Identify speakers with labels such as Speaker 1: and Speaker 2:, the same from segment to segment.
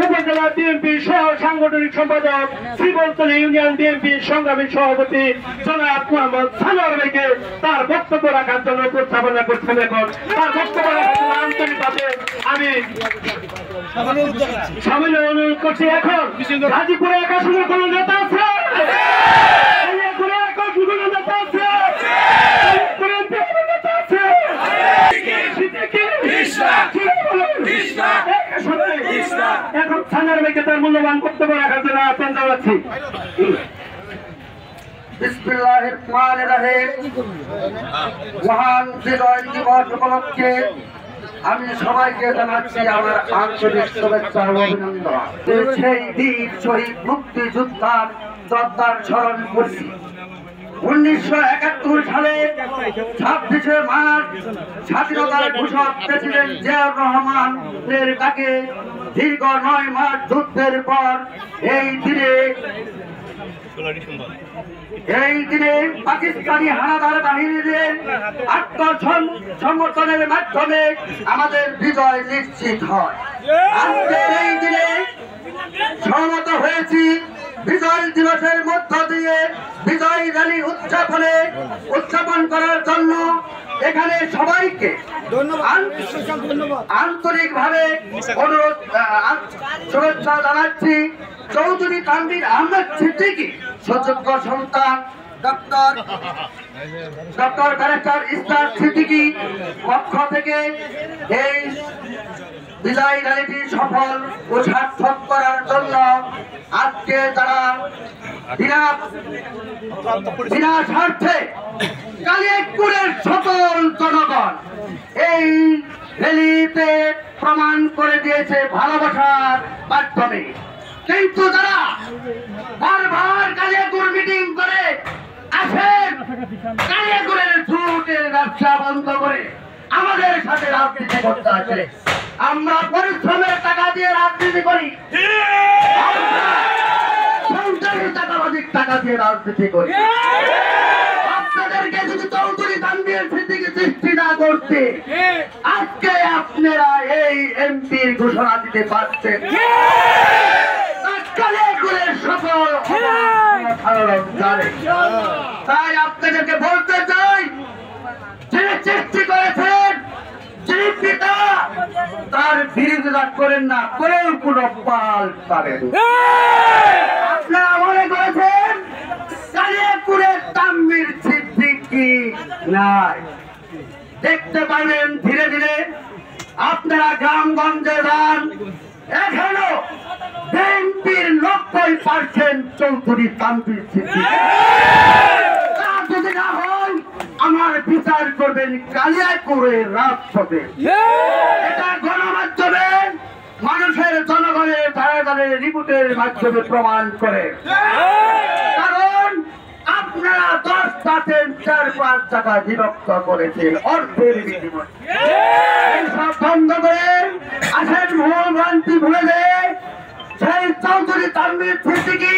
Speaker 1: উপজেলা বিএনপি সহ সাংগঠনিক সম্পাদক শ্রীবলতলী ইউনিয়ন বিএনপি সংগ্রামী সভাপতি জনাব মোহাম্মদ সানোয়ার ভাইকে তার বক্তব্য রাখার জন্য উপস্থাপনা করছেন। এখন তার বক্তব্য রাখার জন্য আন্তরিকভাবে আমি সামনে অনুরোধ করছি। এখন গাজীপুরে একাশনের কোন নেতা আছে? এখন সানোয়ার ভাইকে তার মূল্যবান বক্তব্য রাখার জন্য আহ্বান জানাচ্ছি।
Speaker 2: বিসমিল্লাহির রহমানির রহিম। মহান বিজয় দিবস উপলক্ষে আমি সবাইকে জানাচ্ছি আমার আন্তরিক শুভেচ্ছা ও অভিনন্দন। সেই বীর শহীদ মুক্তিযোদ্ধার শ্রদ্ধার স্মরণ করছি। 1971 সালে 26শে মার্চ স্বাধীনতার ঘোষক প্রেসিডেন্ট জিয়াউর রহমানের ডাকে দীর্ঘ 9 মাস যুদ্ধের পর এই দিনে পাকিস্তানি হানাদার বাহিনীদের আত্মসমর্পণের মাধ্যমে আমাদের বিজয় নিশ্চিত হয়। আজকের এই দিনে সমবেত হয়েছি বিজয় দিবসের মধ্য দিয়ে বিজয় র্যালি উদযাপন করার জন্য। এখানে সবাইকে আন্তরিকভাবে শুভেচ্ছা জানাচ্ছি। চৌধুরী তানভীর আহমেদ সিদ্দিকী সুযোগ্য সন্তান ডক্টর ব্যারিস্টার ইসরার সিদ্দিকী পক্ষ থেকে এই বিজয় র্যালিটি সফল ও সার্থক করার জন্য আজকে তারা বিনা স্বার্থে কালিয়াকৈরের সকল জনগণ এই র্যালিতে প্রমাণ করে দিয়েছে ভালোবাসার মাধ্যমে। কিন্তু যারা বারবার কালিয়াকৈর মিটিং করে আসেন, কালিয়াকৈরের ঝুটের ব্যবসা বন্ধ করে আমাদের সাথে রাজনীতি করতে আসে। আমরা পরিশ্রমের টাকা দিয়ে রাজনীতি করি, সন্ত্রাসী টাকাবাজির টাকা দিয়ে রাজনীতি করি। আপনাদেরকে যদি চৌধুরী তানভীর সিদ্দিকী সৃষ্টি না করতে আজকে আপনারা এই এমপির ঘোষণা দিতে পারছেন। তাই আপনাদেরকে বলতে চাই, যিনি সৃষ্টি করেছেন, যিনি পিতা, তার বিরোধিতা করেন না, করেও কোনো পাল পাবেন। আপনারা মনে করেছেন কালিয়াকৈরের তানভীর সিদ্দিকী নাই। দেখতে পাবেন ধীরে ধীরে আপনারা গ্রামগঞ্জে যান, এখনো বিএনপির 90% চৌধুরী তানভীর সিদ্দিকী। তা যদি না হয় আমার বিচার করবেন কালিয়াকৈরের রাজপথে। এটা গণমাধ্যমে মানুষের জনগণের ধারে রিপোর্টের মাধ্যমে প্রমাণ করে। কারণ আপনারা 10% 4-5 টাকা বিভক্ত করেছেন অর্থের বিনিময়ে। এইসব বন্ধ করে আসেন ভুল ভ্রান্তি ভুলে দেয় সেই চৌধুরী তানভীর সিদ্দিকী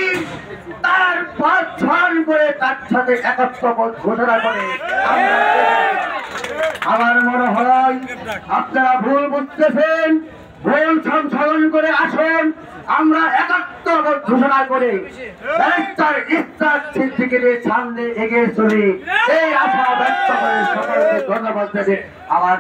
Speaker 2: তার 5 করে তার সাথে একত্রবোধ ঘোষণা করে। আমার মনে হয় আপনারা ভুল বুঝতেছেন, ভুল সংশোধন করে আসুন। আমরা একাত্মবোধ ঘোষণা করে ব্যারিস্টার ইসরার সিদ্দিকীর সামনে এগিয়ে চলি, এই আশা ব্যক্ত করে সকলকে ধন্যবাদ দেবে। আমার